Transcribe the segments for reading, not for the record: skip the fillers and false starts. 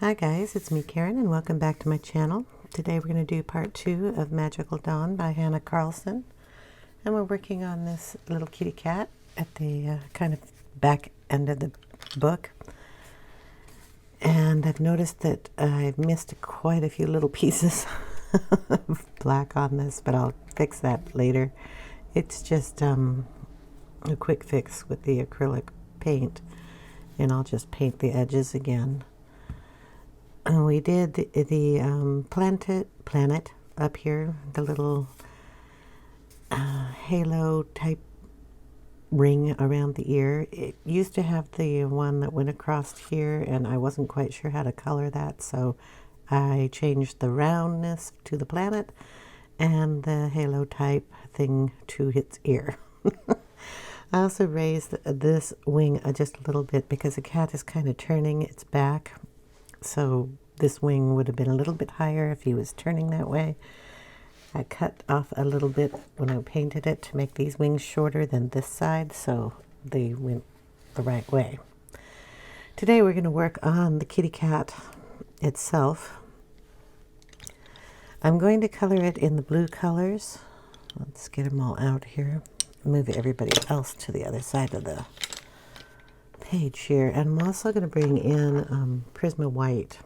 Hi guys, it's me Karen and welcome back to my channel. Today we're going to do part 2 of Magical Dawn by Hanna Karlzon. And we're working on this little kitty cat at the kind of back end of the book. And I've noticed that I've missed quite a few little pieces of black on this, but I'll fix that later. It's just a quick fix with the acrylic paint, and I'll just paint the edges again. We did the planet up here, the little halo type ring around the ear. It used to have the one that went across here, and I wasn't quite sure how to color that, so I changed the roundness to the planet and the halo type thing to its ear. I also raised this wing just a little bit because the cat is kind of turning its back. So this wing would have been a little bit higher if he was turning that way. I cut off a little bit when I painted it to make these wings shorter than this side, so they went the right way. Today we're going to work on the kitty cat itself. I'm going to color it in the blue colors. Let's get them all out here. Move everybody else to the other side of the page here, and I'm also going to bring in Prisma White.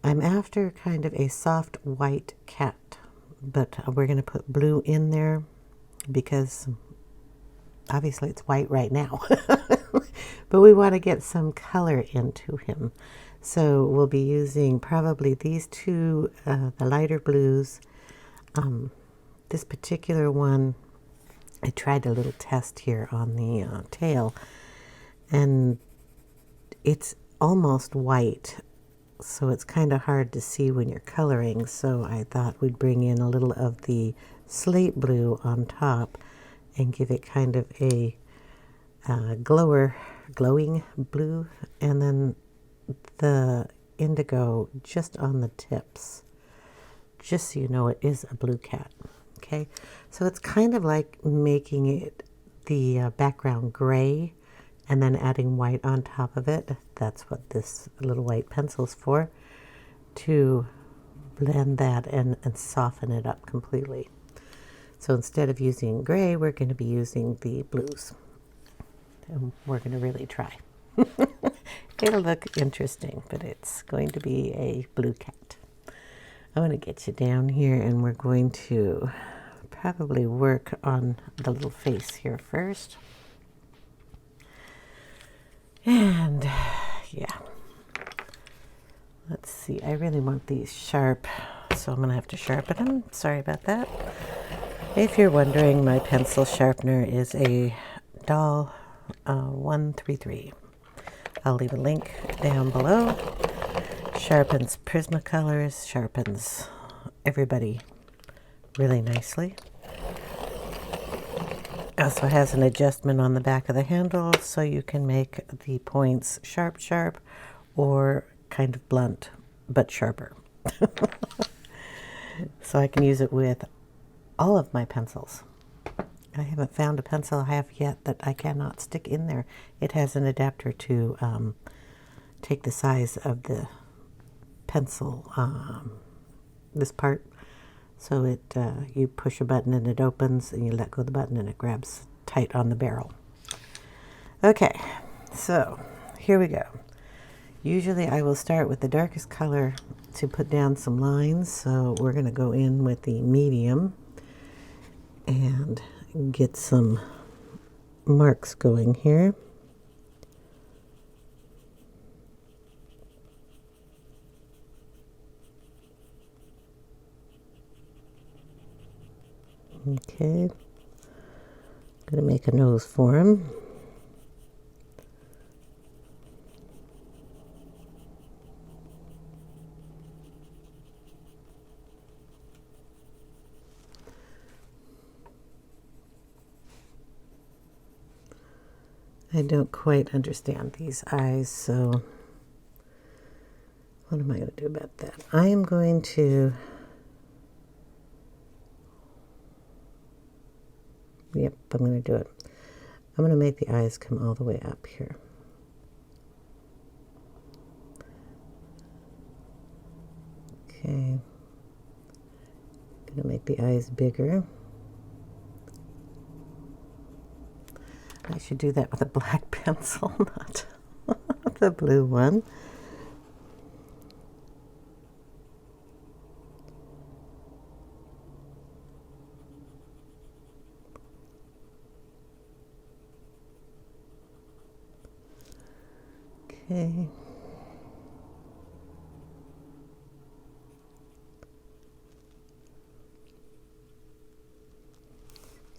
I'm after kind of a soft white cat, but we're going to put blue in there because obviously it's white right now. But we want to get some color into him. So we'll be using probably these two, the lighter blues. This particular one, I tried a little test here on the tail, and it's almost white, so it's kind of hard to see when you're coloring. So I thought we'd bring in a little of the slate blue on top and give it kind of a glowing blue, and then the indigo just on the tips, just so you know it is a blue cat. Okay, so it's kind of like making it the background gray and then adding white on top of it. That's what this little white pencil's for, to blend that and soften it up completely. So instead of using gray, we're going to be using the blues. And we're going to really try. It'll look interesting, but it's going to be a blue cat. I'm going to get you down here, and we're going to probably work on the little face here first. And yeah, let's see, I really want these sharp, so I'm going to have to sharpen them. Sorry about that. If you're wondering, my pencil sharpener is a Doll 133. I'll leave a link down below. Sharpens Prismacolors, sharpens everybody really nicely. Also has an adjustment on the back of the handle, so you can make the points sharp, or kind of blunt, but sharper. So I can use it with all of my pencils. I haven't found a pencil I have yet that I cannot stick in there. It has an adapter to take the size of the pencil, this part. So it you push a button and it opens, and you let go of the button and it grabs tight on the barrel. Okay, so here we go. Usually I will start with the darkest color to put down some lines, so we're going to go in with the medium and get some marks going here. Okay, I'm going to make a nose for him. I don't quite understand these eyes, so what am I going to do about that? I am going to, yep, I'm going to do it. I'm going to make the eyes come all the way up here. gonna make the eyes bigger. I should do that with a black pencil, not the blue one. Okay.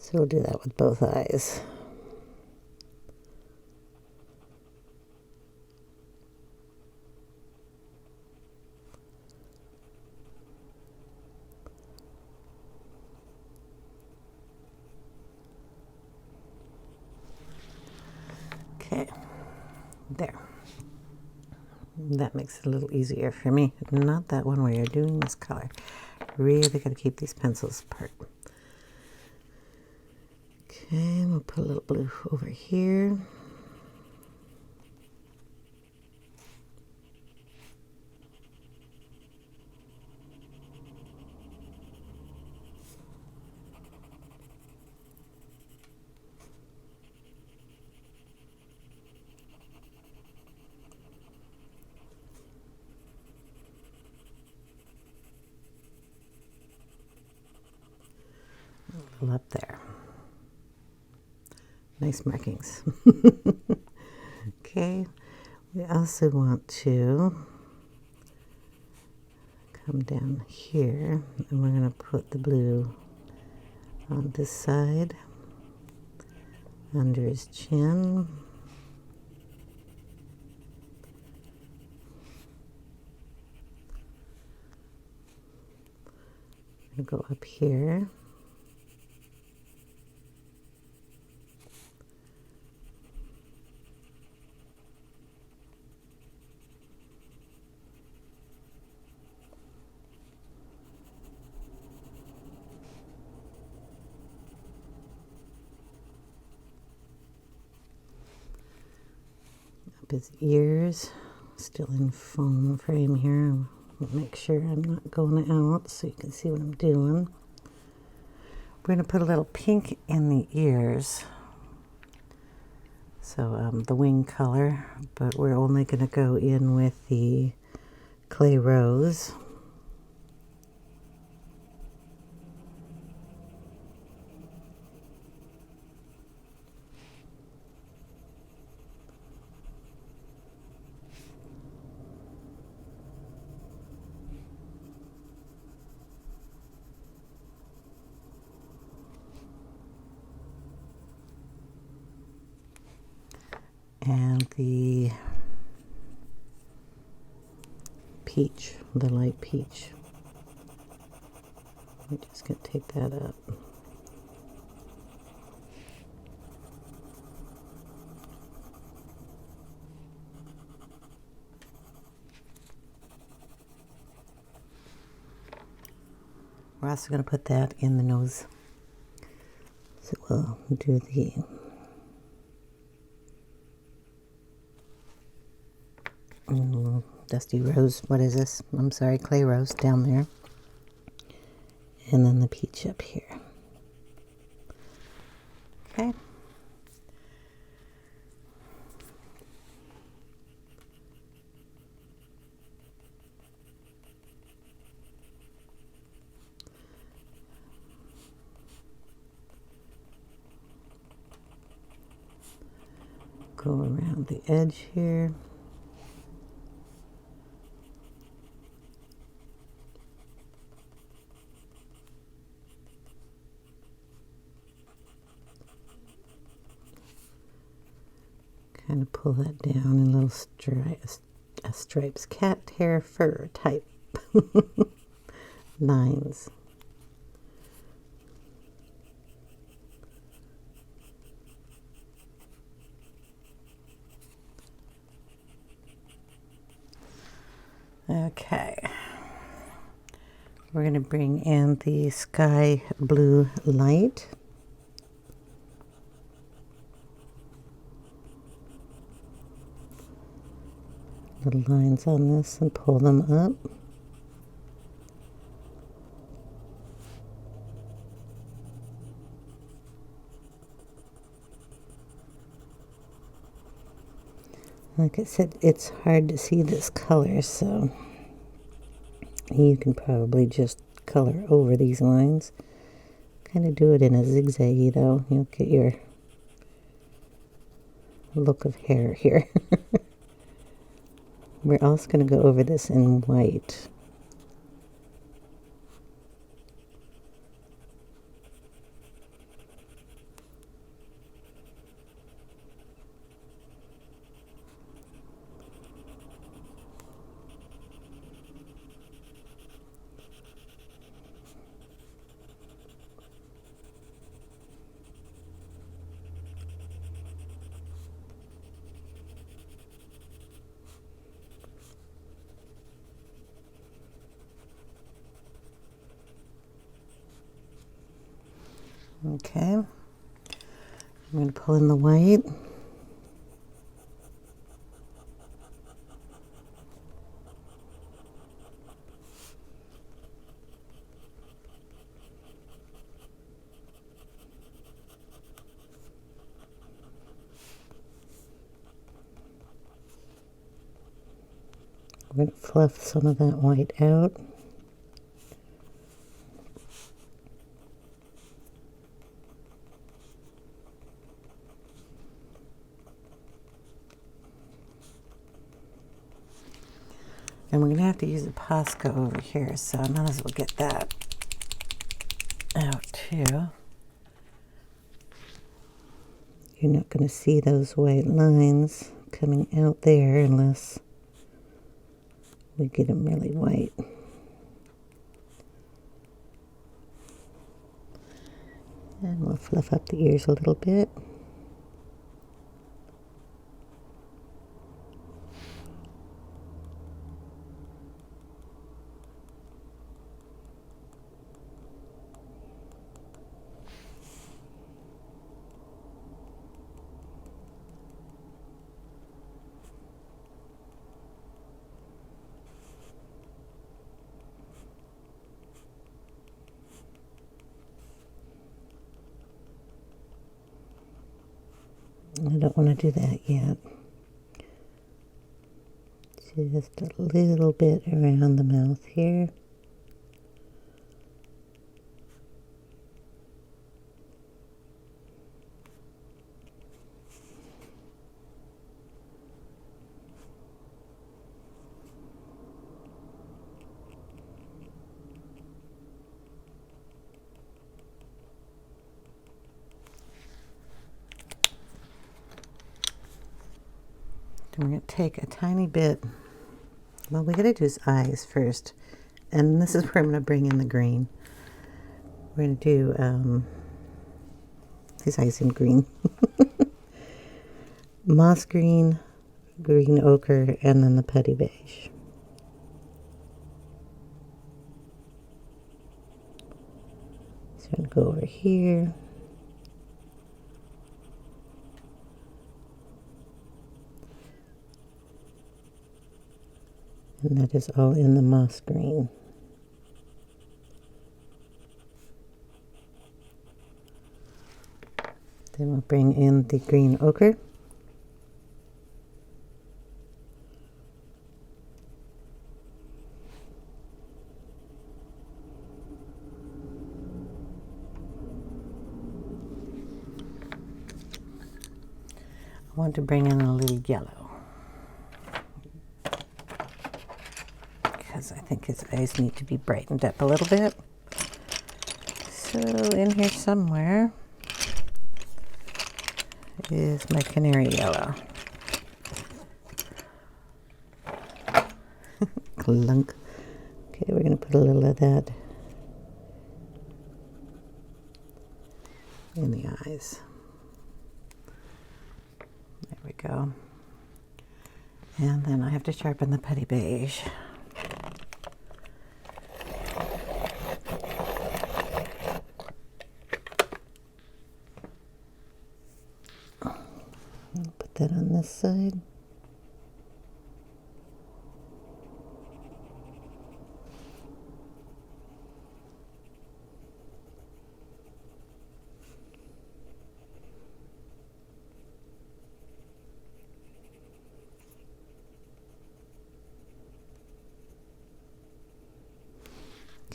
So we'll do that with both eyes. Okay, there. That makes it a little easier for me. Not that one where you're doing this color. Really got to keep these pencils apart. Okay, we'll put a little blue over here. A little up there. Nice markings. Okay, we also want to come down here and we're going to put the blue on this side, under his chin. And go up here. His ears, still in foam frame here. I'll make sure I'm not going out so you can see what I'm doing. We're going to put a little pink in the ears, so the wing color, but we're only going to go in with the clay rose. And the peach, the light peach. We're just going to take that up. We're also going to put that in the nose. So we'll do the dusty rose, what is this? I'm sorry, clay rose down there. And then the peach up here. Okay. Go around the edge here. Kind of pull that down in little stripes, cat hair fur type lines. Okay, we're going to bring in the sky blue light. Little lines on this and pull them up. Like I said, it's hard to see this color, so you can probably just color over these lines. Kind of do it in a zigzaggy though. You'll get your look of hair here. We're also going to go over this in white. Okay, I'm going to pull in the white. I'm going to fluff some of that white out. And we're going to have to use a Posca over here, so I might as well get that out too. You're not going to see those white lines coming out there unless we get them really white. And we'll fluff up the ears a little bit. I don't want to do that yet. Just a little bit around the mouth here. We're going to take a tiny bit. Well, we got to do his eyes first. And this is where I'm going to bring in the green. We're going to do his eyes in green. Moss green, green ochre, and then the putty beige. So I'm going to go over here. And that is all in the moss green. Then we'll bring in the green ochre. I want to bring in a little yellow. Because I think his eyes need to be brightened up a little bit. So in here somewhere is my canary yellow. Clunk. Okay, we're going to put a little of that in the eyes. There we go. And then I have to sharpen the putty beige. Put that on this side.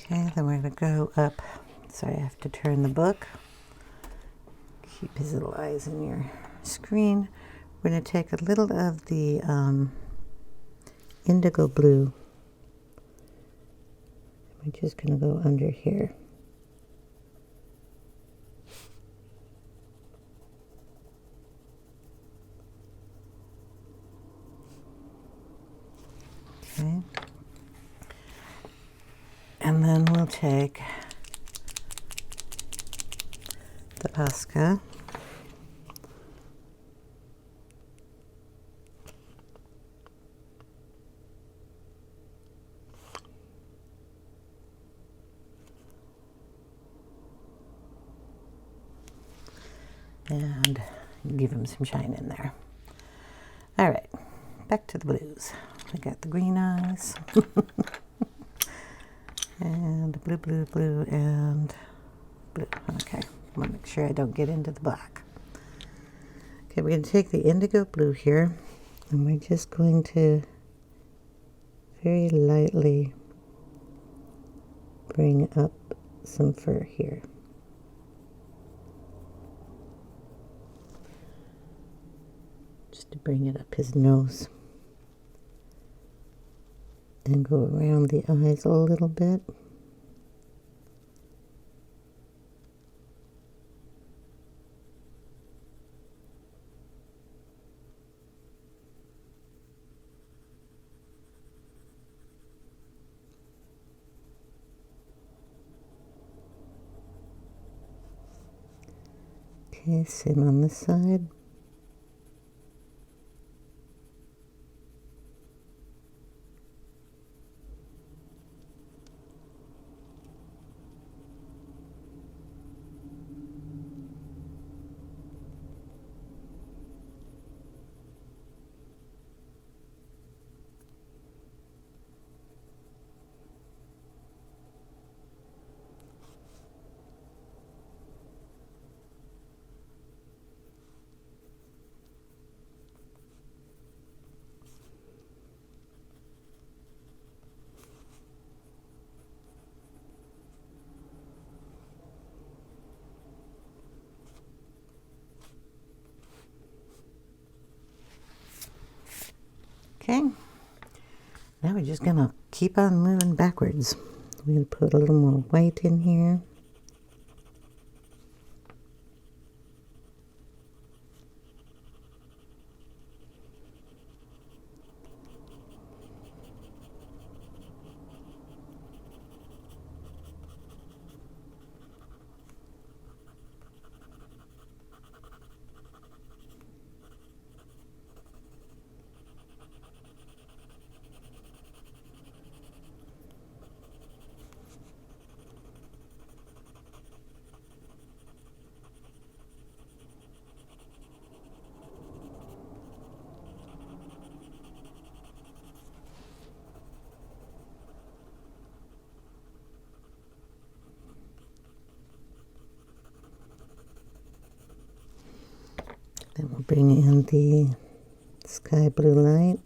Okay, then we're going to go up. Sorry, I have to turn the book. Keep his little eyes in your screen. We're going to take a little of the Indigo Blue. We're just going to go under here. Okay. And then we'll take the Posca. And give him some shine in there. All right, back to the blues. We got the green eyes. And blue, blue, blue, and blue. Okay, I want to make sure I don't get into the black. Okay, we're going to take the indigo blue here, and we're just going to very lightly bring up some fur here. Just to bring it up his nose. And go around the eyes a little bit. Okay, same on this side. Okay, now we're just going to keep on moving backwards. We're going to put a little more white in here. Then we'll bring in the sky blue light.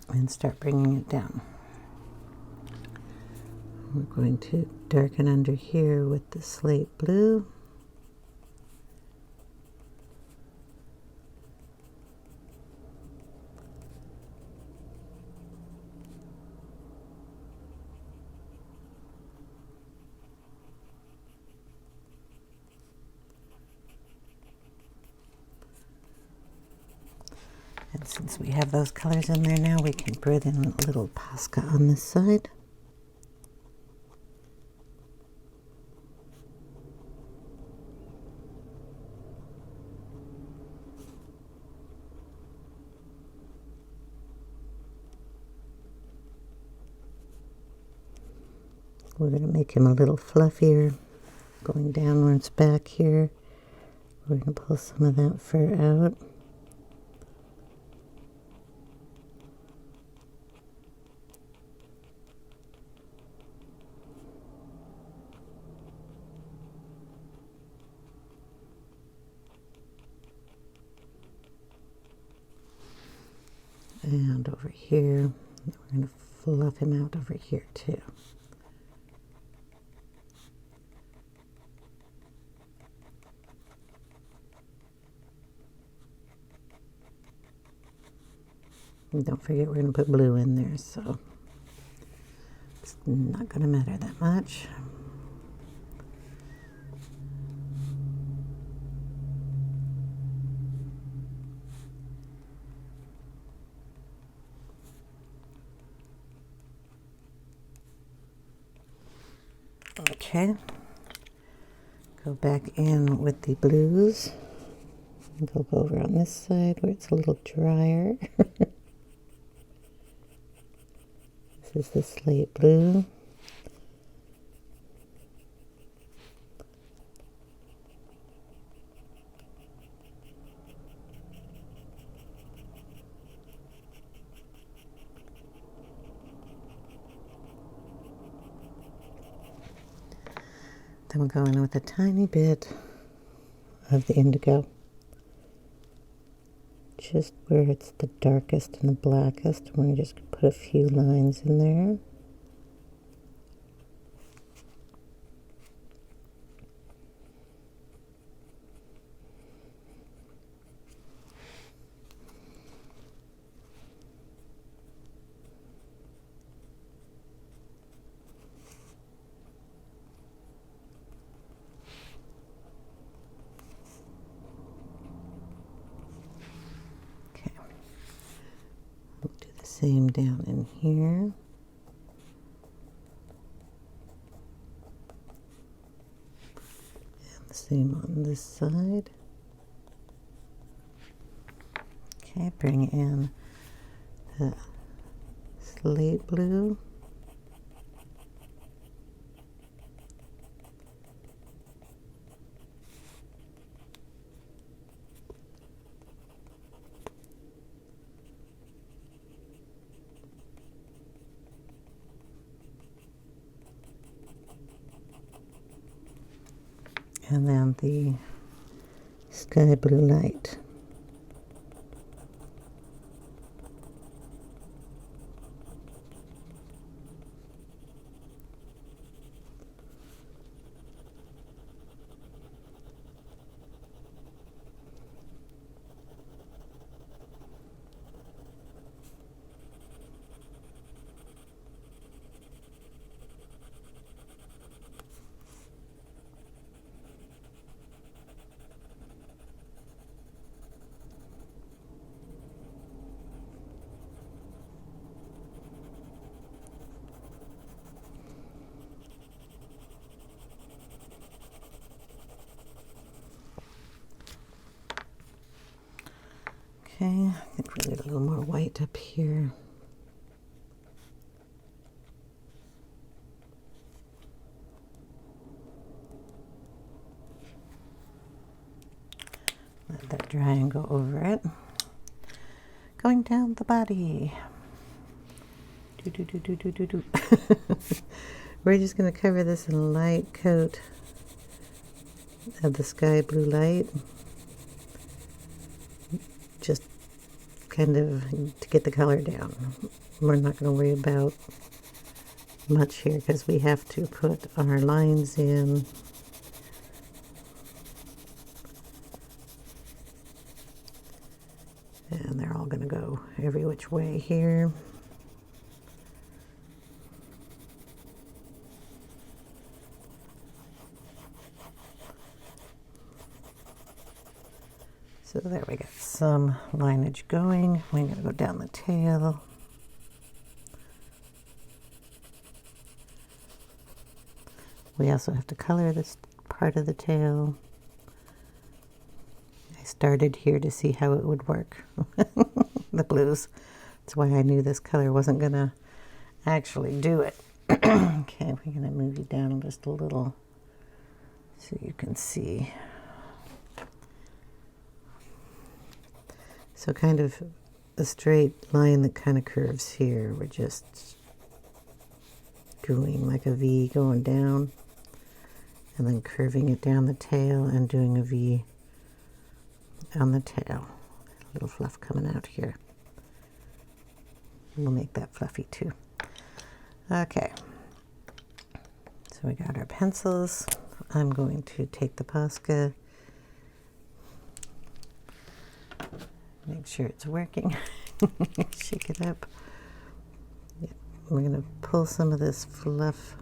And start bringing it down. We're going to darken under here with the slate blue. And since we have those colors in there now, we can put in a little Posca on this side. We're going to make him a little fluffier, going downwards back here. We're going to pull some of that fur out. And over here, we're going to fluff him out over here too. And don't forget we're going to put blue in there, so it's not going to matter that much. Okay, go back in with the blues. And go over on this side where it's a little drier. This is the slate blue. Then we'll go in with a tiny bit of the indigo, just where it's the darkest and the blackest. We're going to just put a few lines in there. Same down in here. And the same on this side. Okay, bring in the slate blue. And then the sky blue light. Okay, I think we need a little more white up here. Let that dry and go over it. Going down the body. We're just going to cover this in a light coat of the sky blue light. Just kind of to get the color down. We're not going to worry about much here because we have to put our lines in. And they're all going to go every which way here. So there we got some lineage going. We're going to go down the tail. We also have to color this part of the tail. I started here to see how it would work. The blues. That's why I knew this color wasn't going to actually do it. Okay, we're going to move you down just a little so you can see. So kind of a straight line that kind of curves here. We're just doing like a V going down and then curving it down the tail and doing a V on the tail. A little fluff coming out here. We'll make that fluffy too. Okay, so we got our pencils. I'm going to take the Posca, make sure it's working, shake it up. Yeah, we're going to pull some of this fluff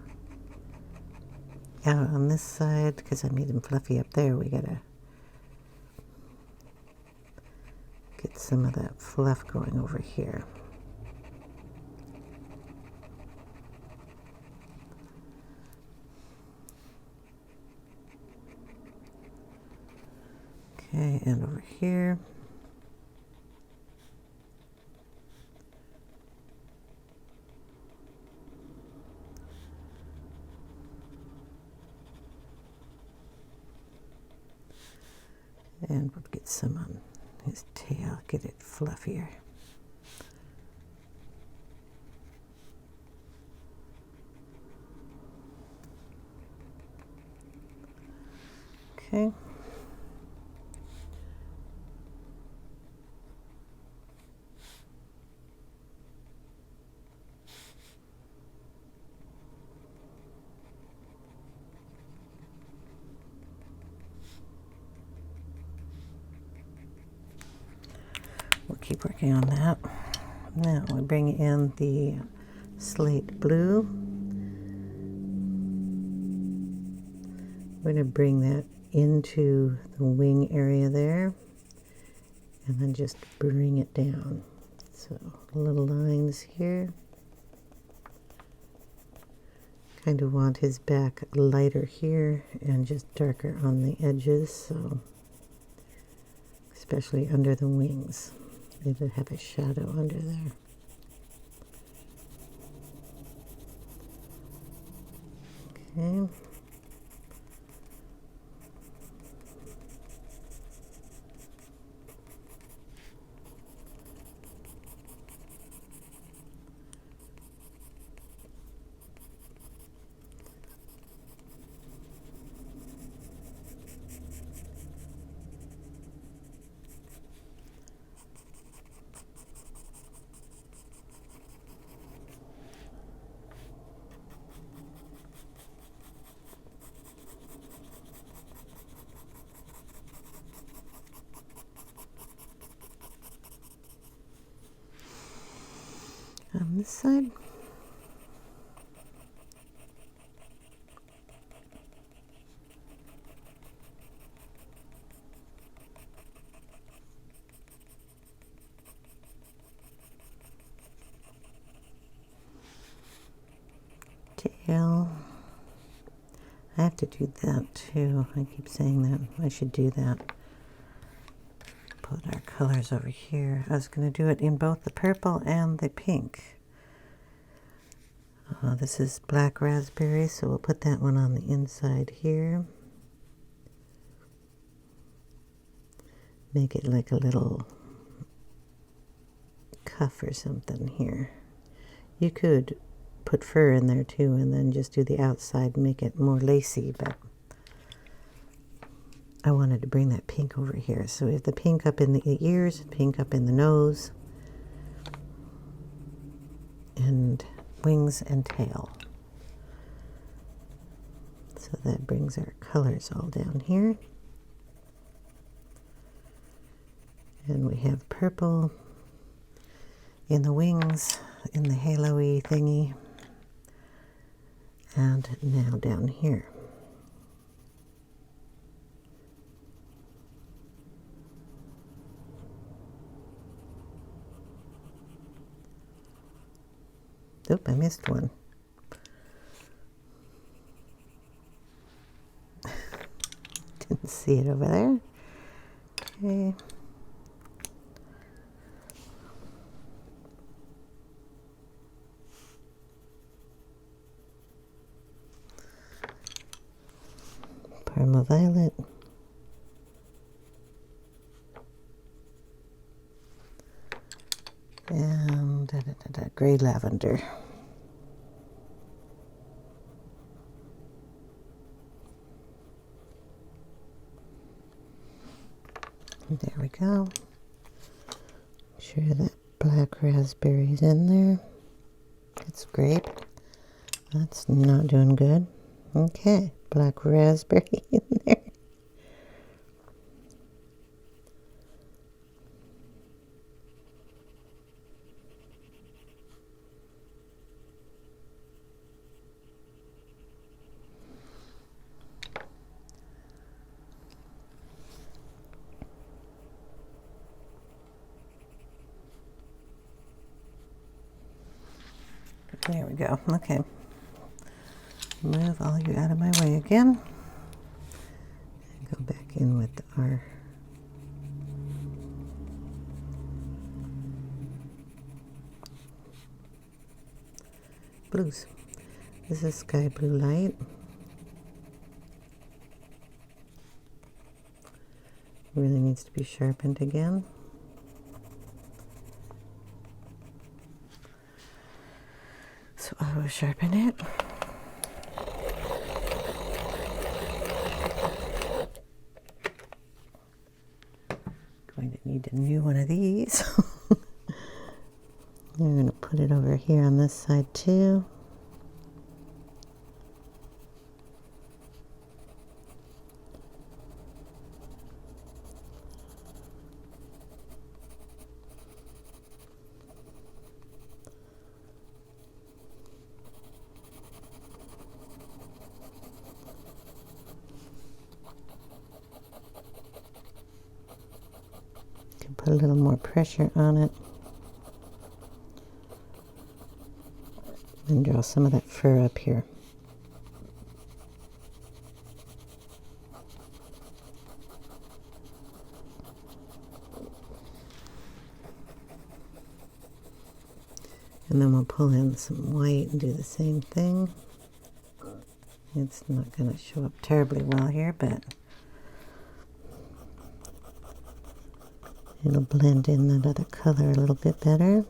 out on this side because I made them fluffy up there. We got to get some of that fluff going over here. Okay, and over here. And we'll get some on his tail, get it fluffier. Okay. We'll keep working on that. Now we bring in the Slate Blue. We're going to bring that into the wing area there and then just bring it down. So little lines here. Kind of want his back lighter here and just darker on the edges, so especially under the wings. It'll have a shadow under there. Okay. On this side. Tail. I have to do that too. I keep saying that. I should do that. Put our colors over here. I was going to do it in both the purple and the pink. This is black raspberry, so we'll put that one on the inside here. Make it like a little cuff or something here. You could put fur in there too and then just do the outside and make it more lacy, but I wanted to bring that pink over here. So we have the pink up in the ears, pink up in the nose, and wings and tail. So that brings our colors all down here. And we have purple in the wings, in the halo-y thingy, and now down here. Oop, I missed one. Didn't see it over there. Okay. Parma Violet. And gray lavender. There we go. Make sure that black raspberry's in there. It's grape. That's not doing good. Okay, black raspberry in there. There we go. Okay. Move all you out of my way again. And go back in with our blues. This is sky blue light. Really needs to be sharpened again. So I will sharpen it. Going to need a new one of these. I'm going to put it over here on this side too. Put a little more pressure on it and draw some of that fur up here. And then we'll pull in some white and do the same thing. It's not going to show up terribly well here, but it'll blend in that other color a little bit better.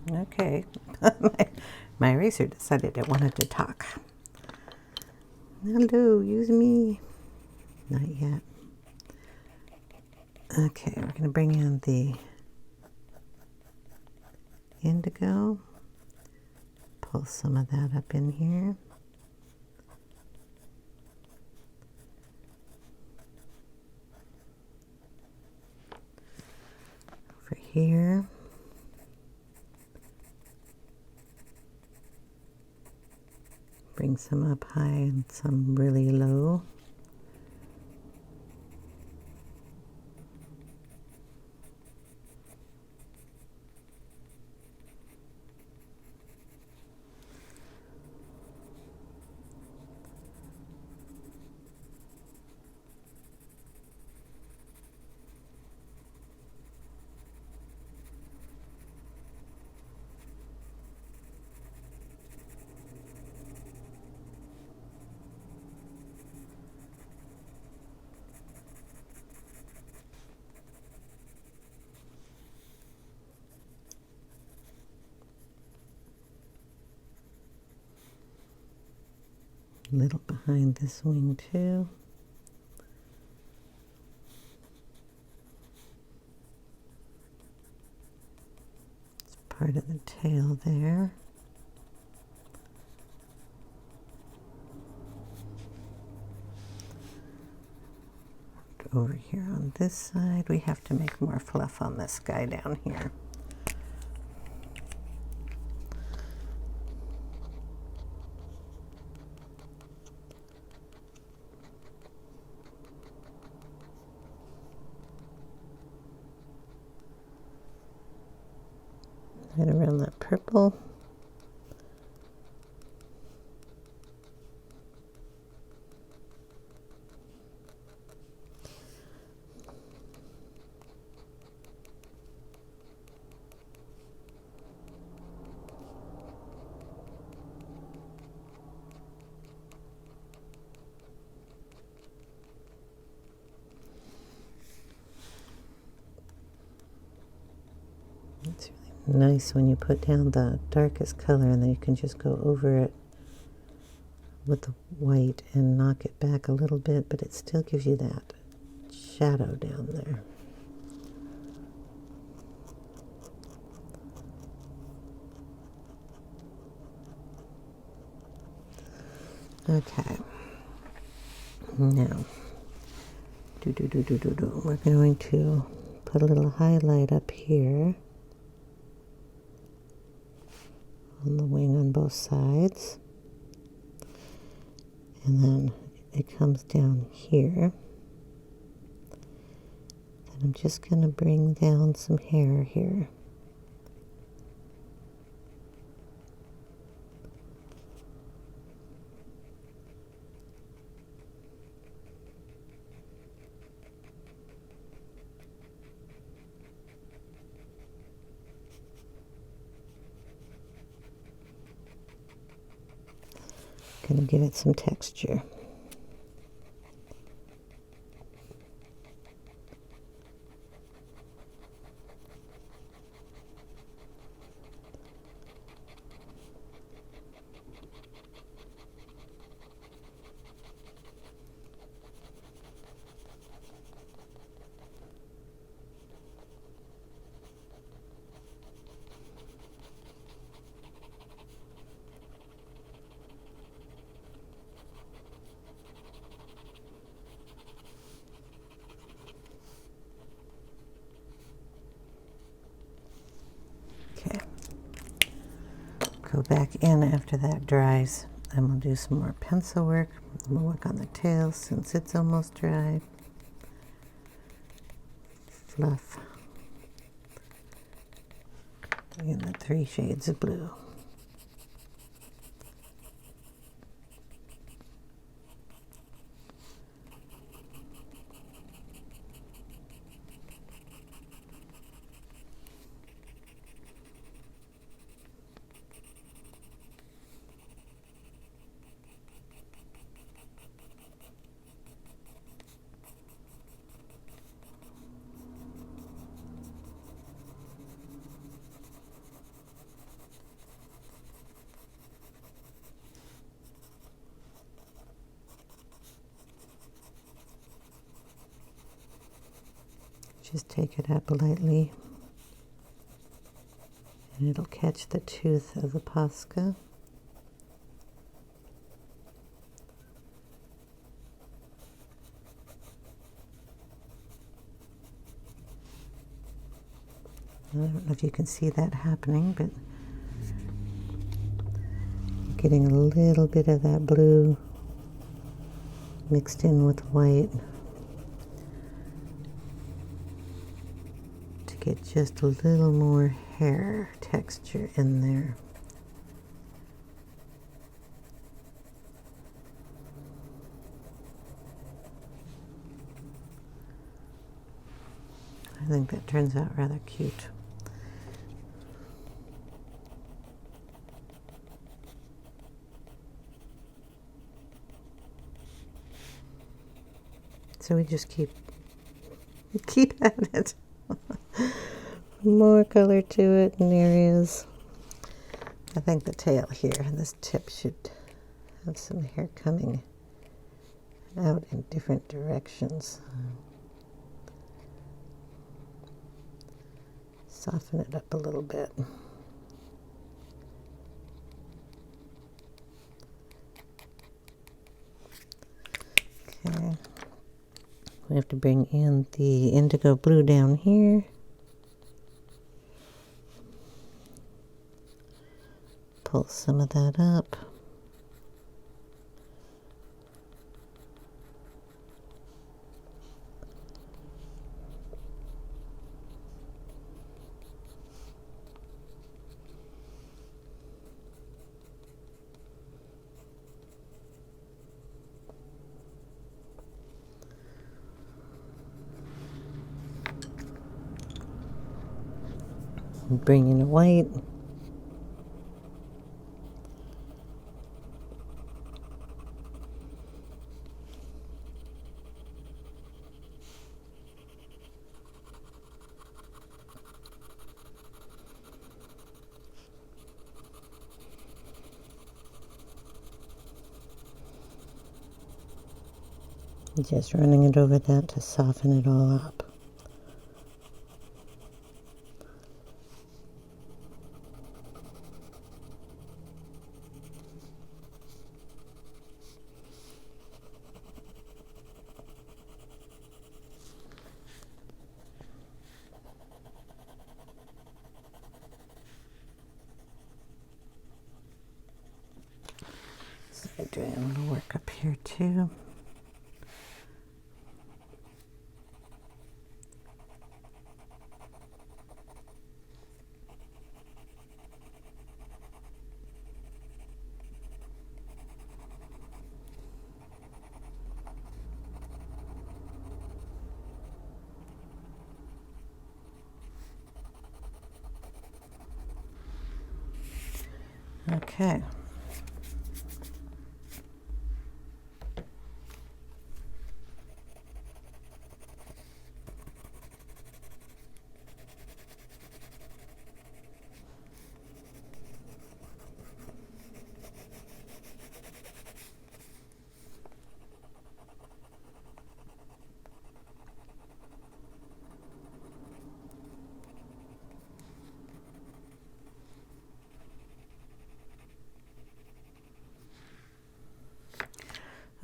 Okay, my eraser decided it wanted to talk. Hello, use me. Not yet. Okay, we're going to bring in the indigo. Pull some of that up in here. Over here. Bring some up high and some really low. A little behind this wing too. It's part of the tail there. Over here on this side, we have to make more fluff on this guy down here. right around that purple. It's really nice when you put down the darkest color and then you can just go over it with the white and knock it back a little bit, but it still gives you that shadow down there. Okay. Now, we're going to put a little highlight up here on the wing on both sides. And then it comes down here. And I'm just going to bring down some hair here. Going to give it some texture. Okay, go back in after that dries, and we'll do some more pencil work. We'll work on the tail since it's almost dry. Fluff in the 3 shades of blue. Just take it up lightly, and it'll catch the tooth of the Posca. I don't know if you can see that happening, but you're getting a little bit of that blue mixed in with white. Get just a little more hair texture in there. I think that turns out rather cute. So we just keep at it. More color to it in areas. I think the tail here, this tip should have some hair coming out in different directions. Soften it up a little bit. Okay. We have to bring in the indigo blue down here. Pull some of that up. Bring in a white. Just running it over that to soften it all up. So doing a little work up here too. Okay.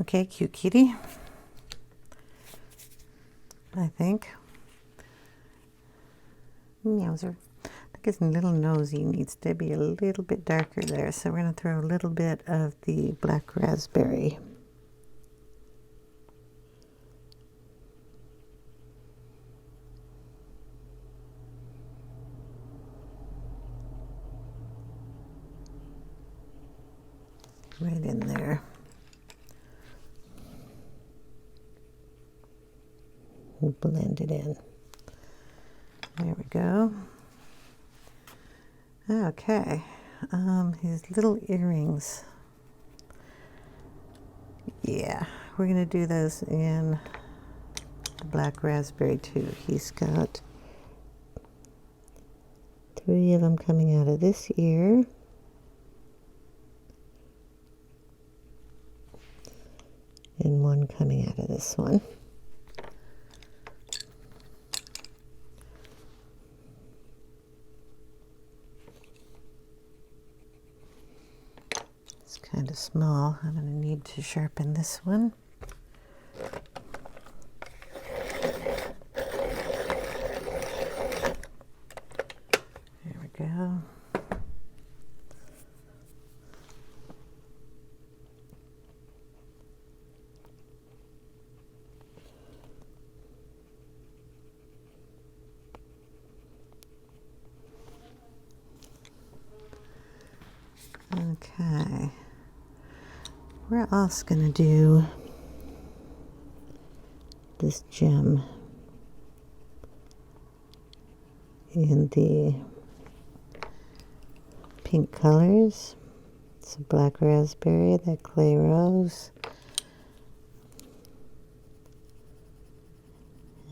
Okay, cute kitty, I think. Meowser. I think his little nosy needs to be a little bit darker there, so we're going to throw a little bit of the black raspberry. Right in there. Blend it in. There we go. Okay, his little earrings. Yeah, we're gonna do those in the black raspberry too. He's got 3 of them coming out of this ear. And 1 coming out of this one. Kind of small. I'm going to need to sharpen this one. There we go. Okay. We're also going to do this gem in the pink colors. It's a black raspberry, that clay rose,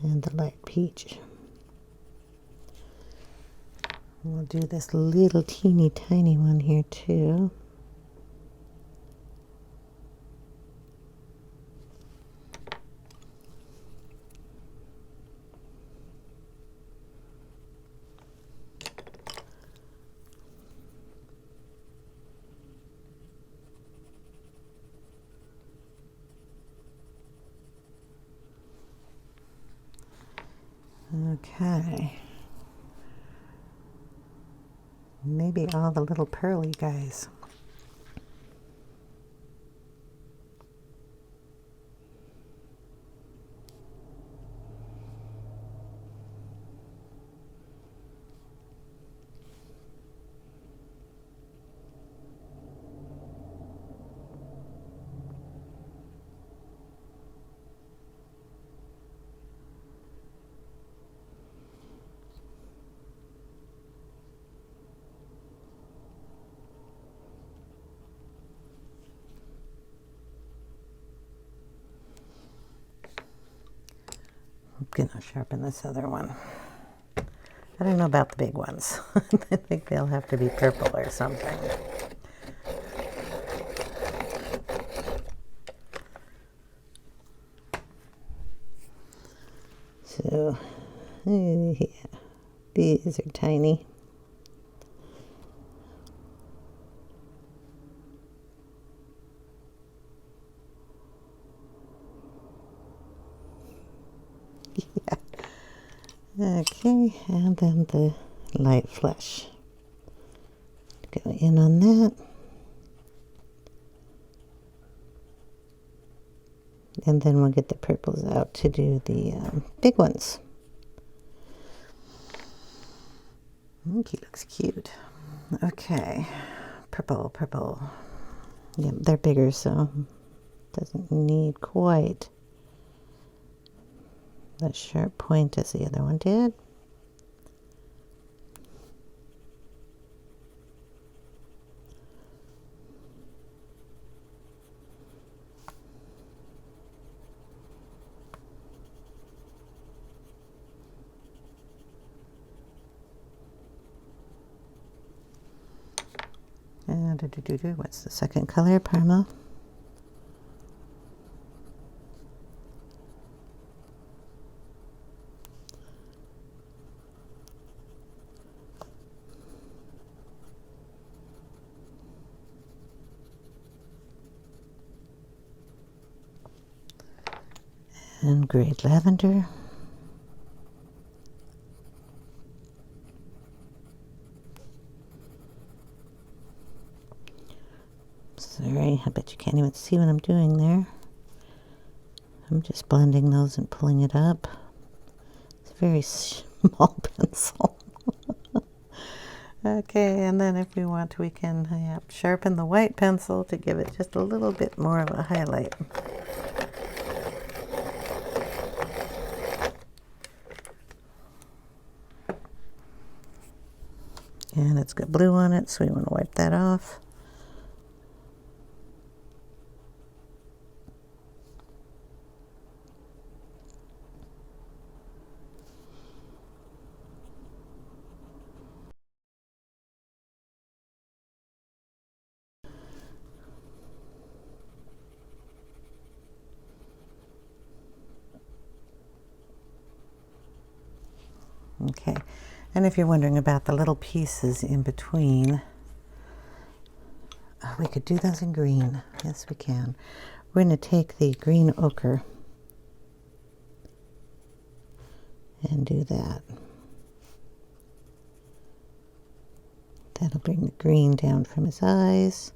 and the light peach. We'll do this little teeny tiny one here too. Okay. Maybe all the little pearly guys. I'm gonna sharpen this other one. I don't know about the big ones. I think they'll have to be purple or something. So, yeah, these are tiny. Yeah. Okay, and then the light flesh. Go in on that. And then we'll get the purples out to do the big ones. He looks cute. Okay, purple, purple. Yeah, they're bigger, so doesn't need quite that sharp point as the other one did. And what's the second color? Parma. And grape lavender. Sorry, I bet you can't even see what I'm doing there. I'm just blending those and pulling it up. It's a very small pencil. Okay, and then if we want, we can sharpen the white pencil to give it just a little bit more of a highlight. And it's got blue on it, so we want to wipe that off. Okay, and if you're wondering about the little pieces in between, we could do those in green. Yes, we can. We're going to take the green ochre and do that. That'll bring the green down from his eyes.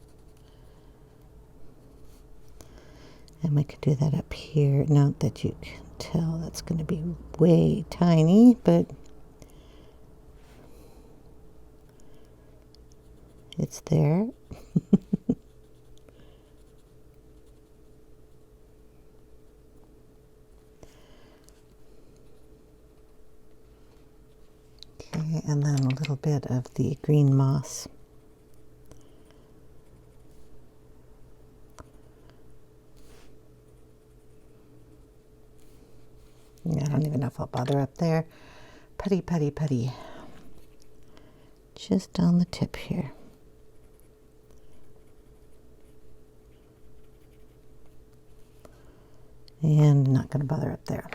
And we could do that up here. Not that you can tell, that's going to be way tiny, but it's there. Okay, and then a little bit of the green moss. I don't even know if I'll bother up there. Putty, putty, putty. Just on the tip here. And not going to bother up there.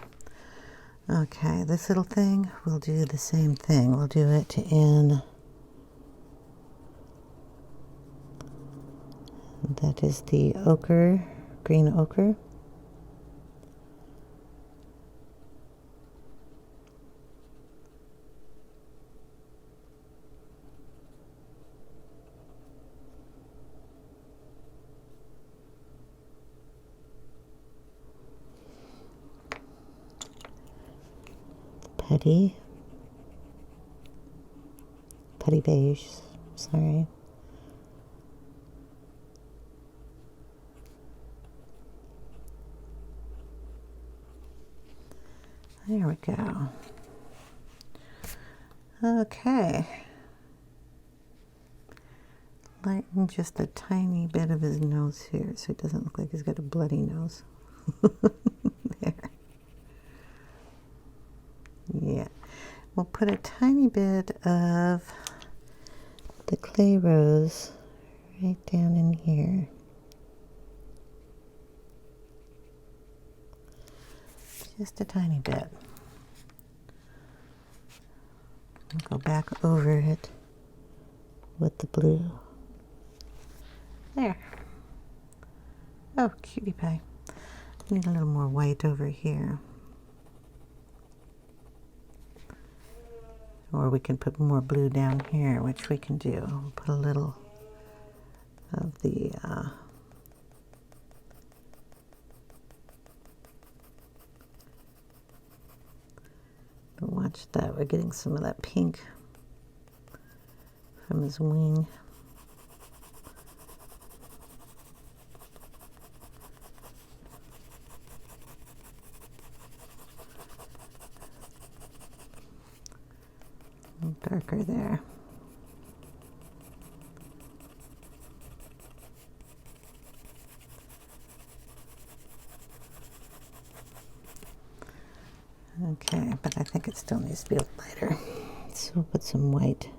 Okay, this little thing, we'll do the same thing. We'll do it in, that is the ochre, green ochre. Putty Beige, sorry. There we go. Okay. Lighten just a tiny bit of his nose here so it doesn't look like he's got a bloody nose. There. we'll put a tiny bit of the clay rose right down in here. Just a tiny bit. I'll go back over it with the blue. There. Oh, cutie pie. Need a little more white over here. Or we can put more blue down here, which we can do. We'll put a little of the watch that, we're getting some of that pink from his wing. A little darker there. Okay, but I think it still needs to be a little lighter. So we'll put some white.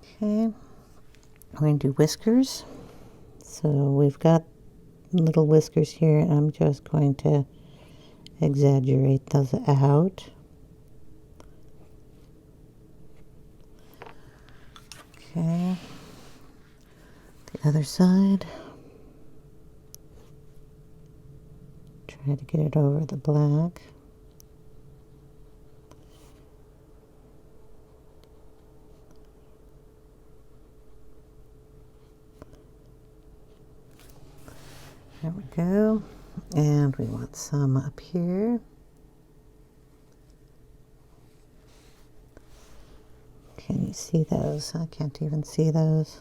Okay, we're going to do whiskers. So we've got little whiskers here. I'm just going to exaggerate those out. Okay, the other side. Try to get it over the black. There we go. And we want some up here. Can you see those? I can't even see those.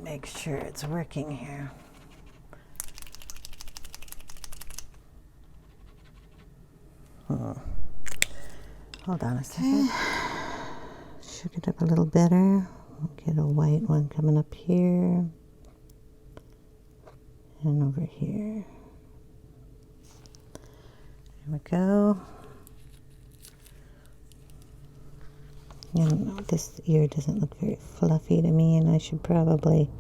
Make sure it's working here. Hold on a second. Shook it up a little better. We'll get a white one coming up here and over here. There we go. I don't know, this ear doesn't look very fluffy to me, and I should probably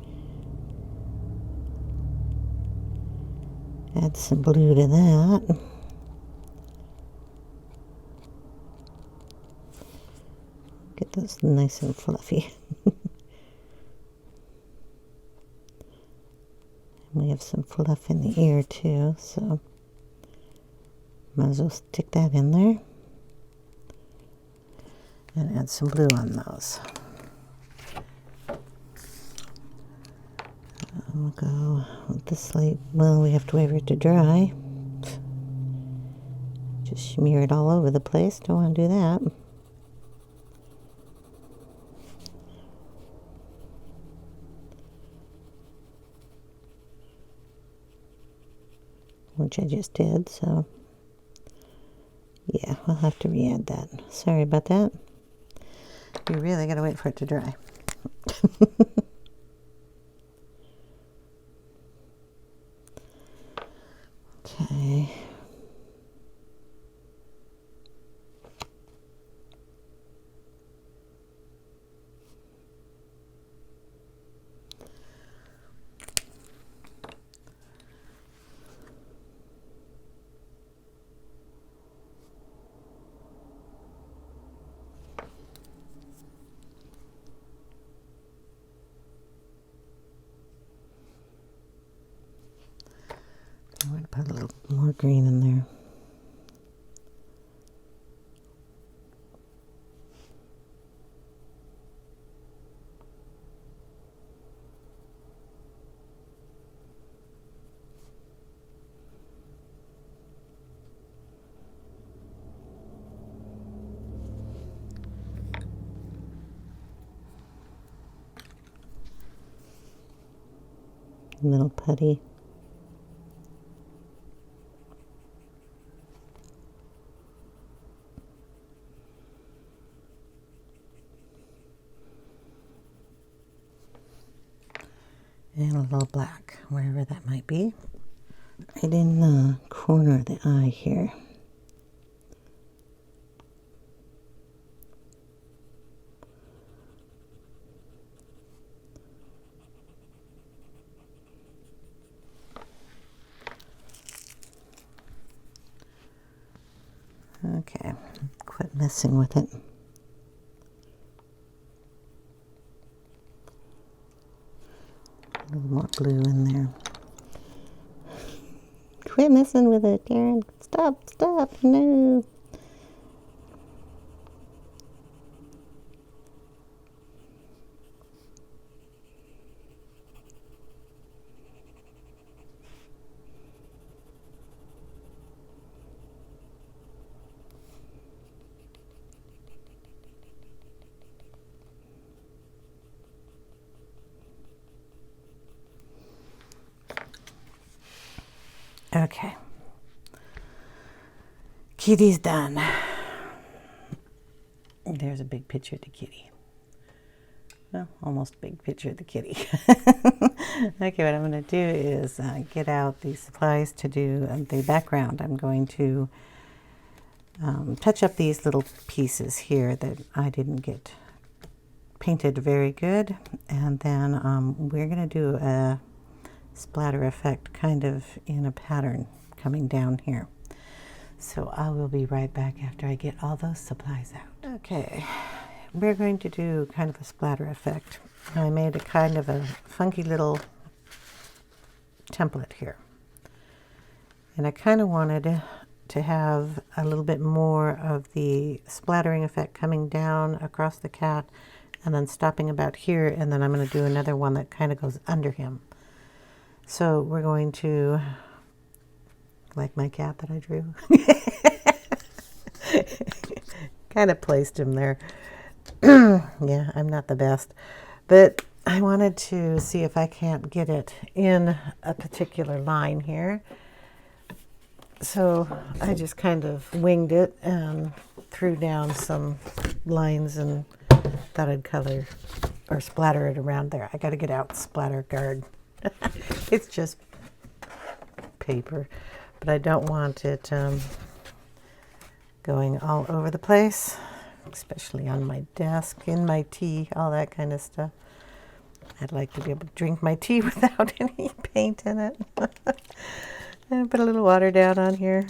add some blue to that. Get those nice and fluffy. We have some fluff in the ear too, so might as well stick that in there and add some blue on those. We'll go with the slate. Well, we have to wait for it to dry. Just smear it all over the place. Don't want to do that. Which I just did, so yeah, we'll have to re-add that. Sorry about that. You really gotta wait for it to dry. Okay. I'm going to put a little more green in there. Little putty. And a little black, wherever that might be. Right in the corner of the eye here. Okay, quit messing with it. A little more blue in there. Quit messing with it, Karen. Stop, stop, no. Okay. Kitty's done. There's a big picture of the kitty. Well, almost big picture of the kitty. Okay, what I'm going to do is get out the supplies to do the background. I'm going to touch up these little pieces here that I didn't get painted very good. And then we're going to do a splatter effect kind of in a pattern coming down here. So I will be right back after I get all those supplies out. Okay, we're going to do kind of a splatter effect. I made a kind of a funky little template here. And I kind of wanted to have a little bit more of the splattering effect coming down across the cat and then stopping about here, and then I'm going to do another one that kind of goes under him. So we're going to, like my cat that I drew, kind of placed him there. Yeah, I'm not the best, but I wanted to see if I can't get it in a particular line here. So I just kind of winged it and threw down some lines and thought I'd color or splatter it around there. I got to get out splatter guard. It's just paper, but I don't want it going all over the place, especially on my desk, in my tea, all that kind of stuff. I'd like to be able to drink my tea without any paint in it. And put a little water down on here.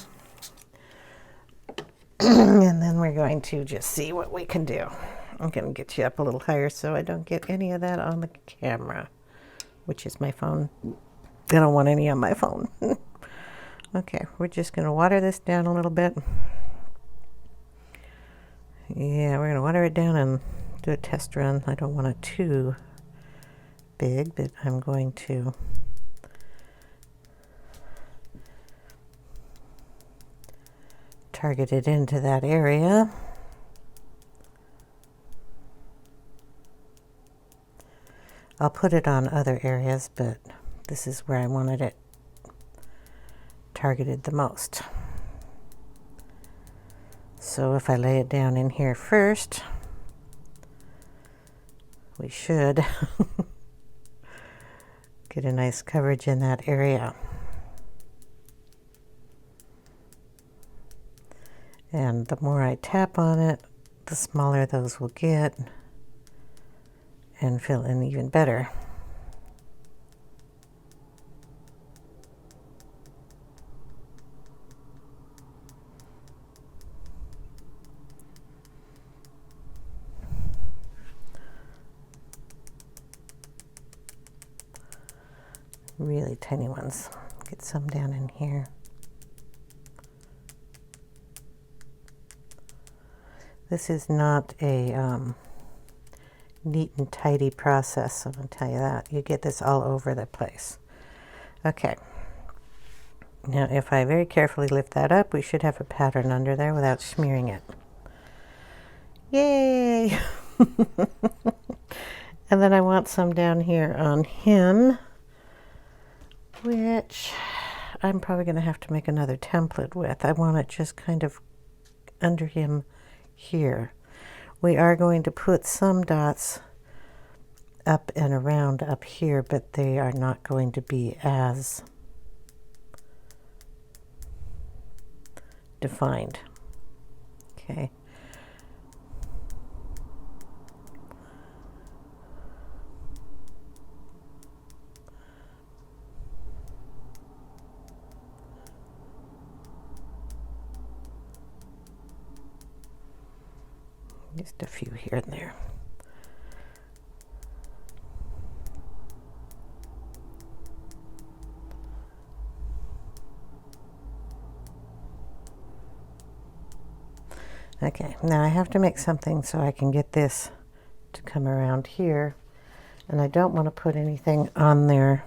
And then we're going to just see what we can do. I'm going to get you up a little higher so I don't get any of that on the camera, which is my phone. I don't want any on my phone. Okay, we're just going to water this down a little bit. Yeah, we're going to water it down and do a test run. I don't want it too big, but I'm going to target it into that area. I'll put it on other areas, but this is where I wanted it targeted the most. So if I lay it down in here first, we should get a nice coverage in that area. And the more I tap on it, the smaller those will get and fill in even better. Really tiny ones. Get some down in here. This is not a neat and tidy process, I'm going to tell you that. You get this all over the place. Okay. Now if I very carefully lift that up, we should have a pattern under there without smearing it. Yay! And then I want some down here on him, which I'm probably going to have to make another template with. I want it just kind of under him here. We are going to put some dots up and around up here, but they are not going to be as defined. Okay. Just a few here and there. Okay, now I have to make something so I can get this to come around here, and I don't want to put anything on there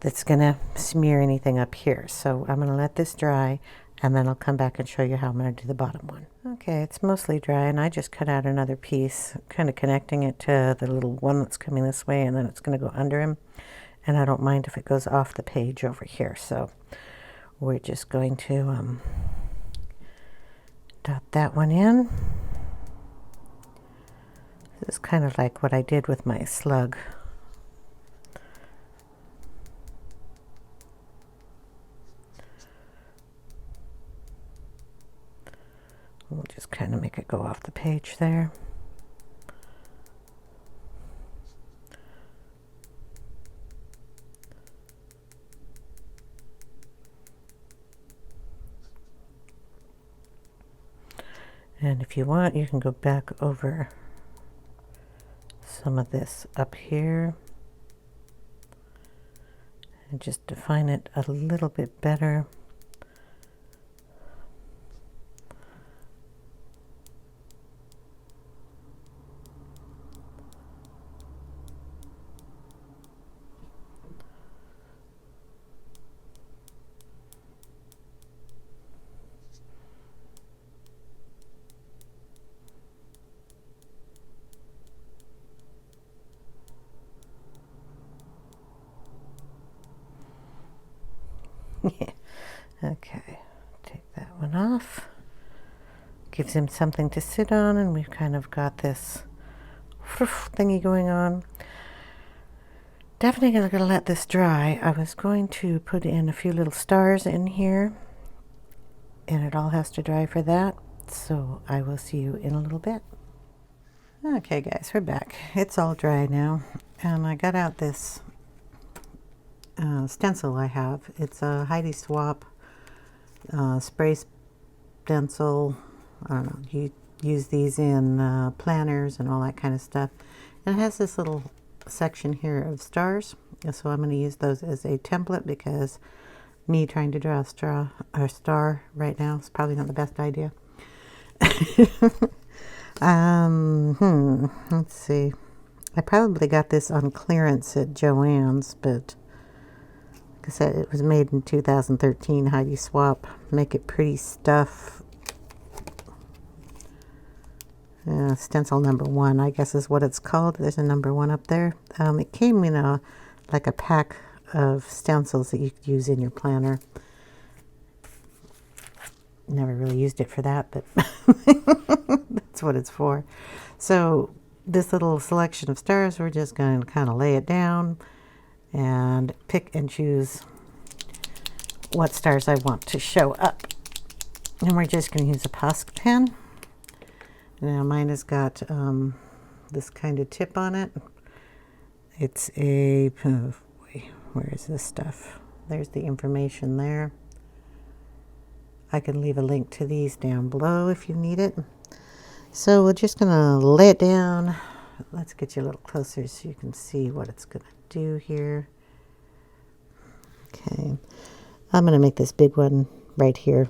that's going to smear anything up here. So I'm going to let this dry, and then I'll come back and show you how I'm going to do the bottom one. Okay, it's mostly dry, and I just cut out another piece, kind of connecting it to the little one that's coming this way, and then it's going to go under him. And I don't mind if it goes off the page over here. So we're just going to dot that one in. This is kind of like what I did with my slug. We'll just kind of make it go off the page there. And if you want, you can go back over some of this up here and just define it a little bit better. Okay, take that one off. Gives him something to sit on, and we've kind of got this thingy going on. Definitely going to let this dry. I was going to put in a few little stars in here, and it all has to dry for that. So I will see you in a little bit. Okay guys, we're back. It's all dry now, and I got out this stencil I have. It's a Heidi Swap spray stencil. I don't know, you use these in planners and all that kind of stuff. And it has this little section here of stars, so I'm going to use those as a template, because me trying to draw a star right now is probably not the best idea. Let's see. I probably got this on clearance at Joann's, but like I said, it was made in 2013. Heidi Swap, Make It Pretty stuff. Stencil number 1, I guess is what it's called. There's a number 1 up there. It came in like a pack of stencils that you could use in your planner. Never really used it for that, but that's what it's for. So this little selection of stars, we're just going to kind of lay it down and pick and choose what stars I want to show up. And we're just going to use a Posca pen. Now mine has got this kind of tip on it. It's a, where is this stuff? There's the information there. I can leave a link to these down below if you need it. So we're just going to lay it down. Let's get you a little closer so you can see what it's going to do here. Okay, I'm going to make this big one right here.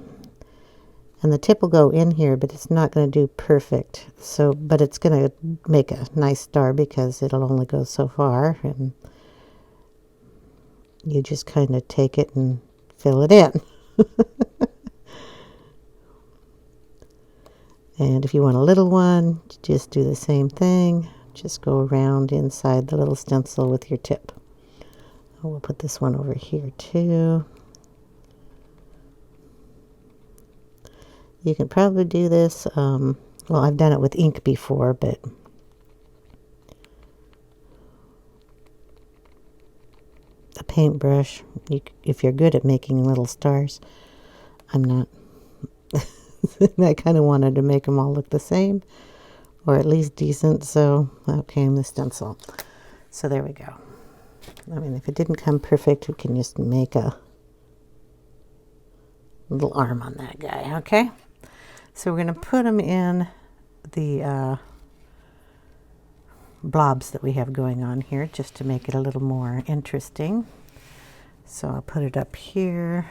And the tip will go in here, but it's not going to do perfect. So, but it's going to make a nice star because it'll only go so far. And you just kind of take it and fill it in. And if you want a little one, just do the same thing. Just go around inside the little stencil with your tip. We'll put this one over here too. You can probably do this, well, I've done it with ink before, but a paintbrush. If you're good at making little stars. I'm not. I kind of wanted to make them all look the same, or at least decent, so out came the stencil. So there we go. I mean, if it didn't come perfect, we can just make a little arm on that guy, okay? So we're going to put them in the blobs that we have going on here, just to make it a little more interesting. So I'll put it up here.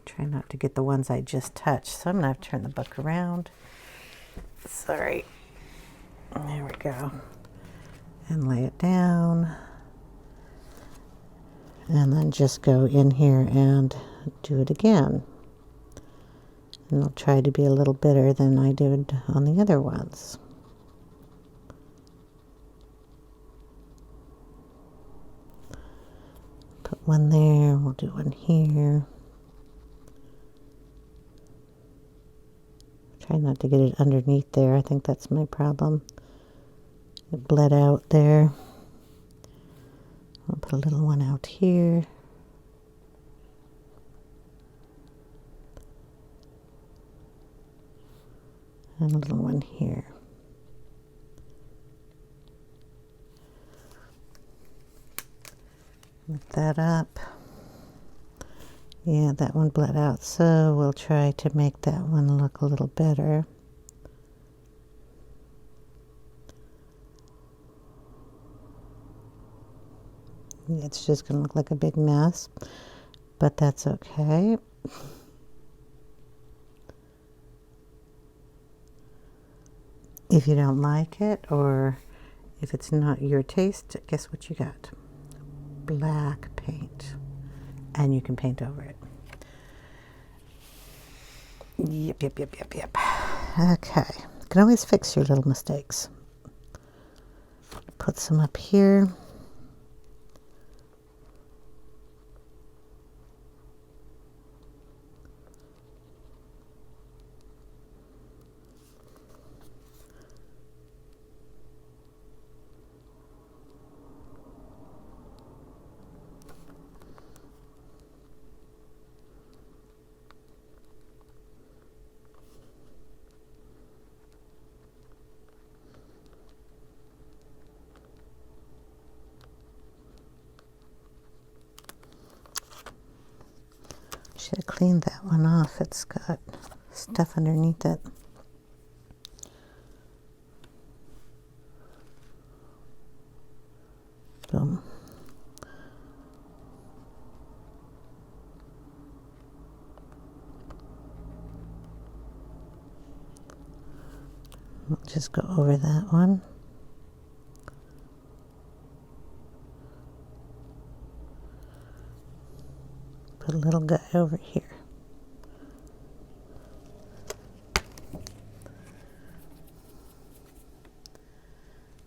Try not to get the ones I just touched. So I'm going to have to turn the book around. Sorry. There we go. And lay it down. And then just go in here and do it again. And I'll try to be a little better than I did on the other ones. Put one there, we'll do one here. Try not to get it underneath there. I think that's my problem. It bled out there. I'll put a little one out here. And a little one here. Lift that up. Yeah, that one bled out, so we'll try to make that one look a little better. It's just going to look like a big mess, but that's okay. If you don't like it, or if it's not your taste, guess what you got? Black paint. And you can paint over it. Yep. Okay. You can always fix your little mistakes. Put some up here. Should have cleaned that one off. It's got stuff underneath it. Boom. We'll just go over that one. Put a little guy over here.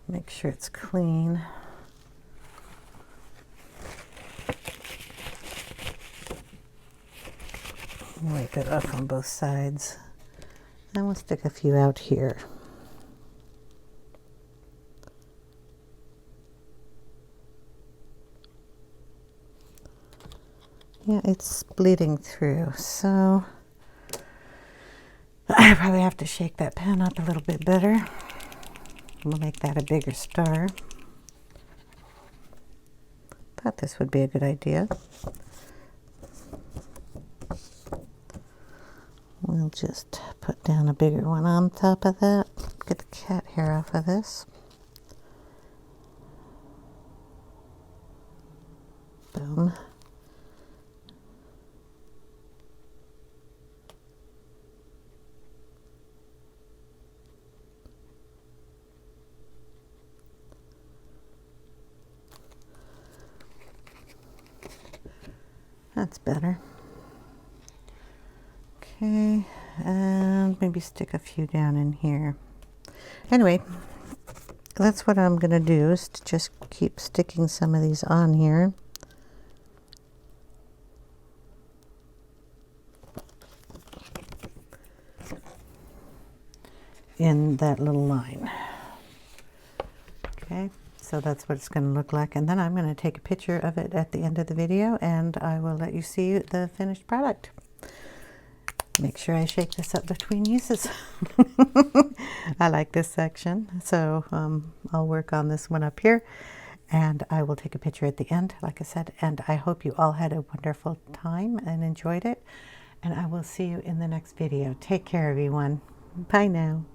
Make sure it's clean. Wipe it off on both sides. And we'll stick a few out here. Yeah, it's bleeding through, so I probably have to shake that pen up a little bit better. We'll make that a bigger star. Thought this would be a good idea. We'll just put down a bigger one on top of that. Get the cat hair off of this. Boom. That's better. Okay, and maybe stick a few down in here. Anyway, that's what I'm going to do, is to just keep sticking some of these on here. In that little line. Okay, so that's what it's going to look like. And then I'm going to take a picture of it at the end of the video, and I will let you see the finished product. Make sure I shake this up between uses. I like this section, so I'll work on this one up here, and I will take a picture at the end, like I said. And I hope you all had a wonderful time and enjoyed it, and I will see you in the next video. Take care, everyone. Bye now.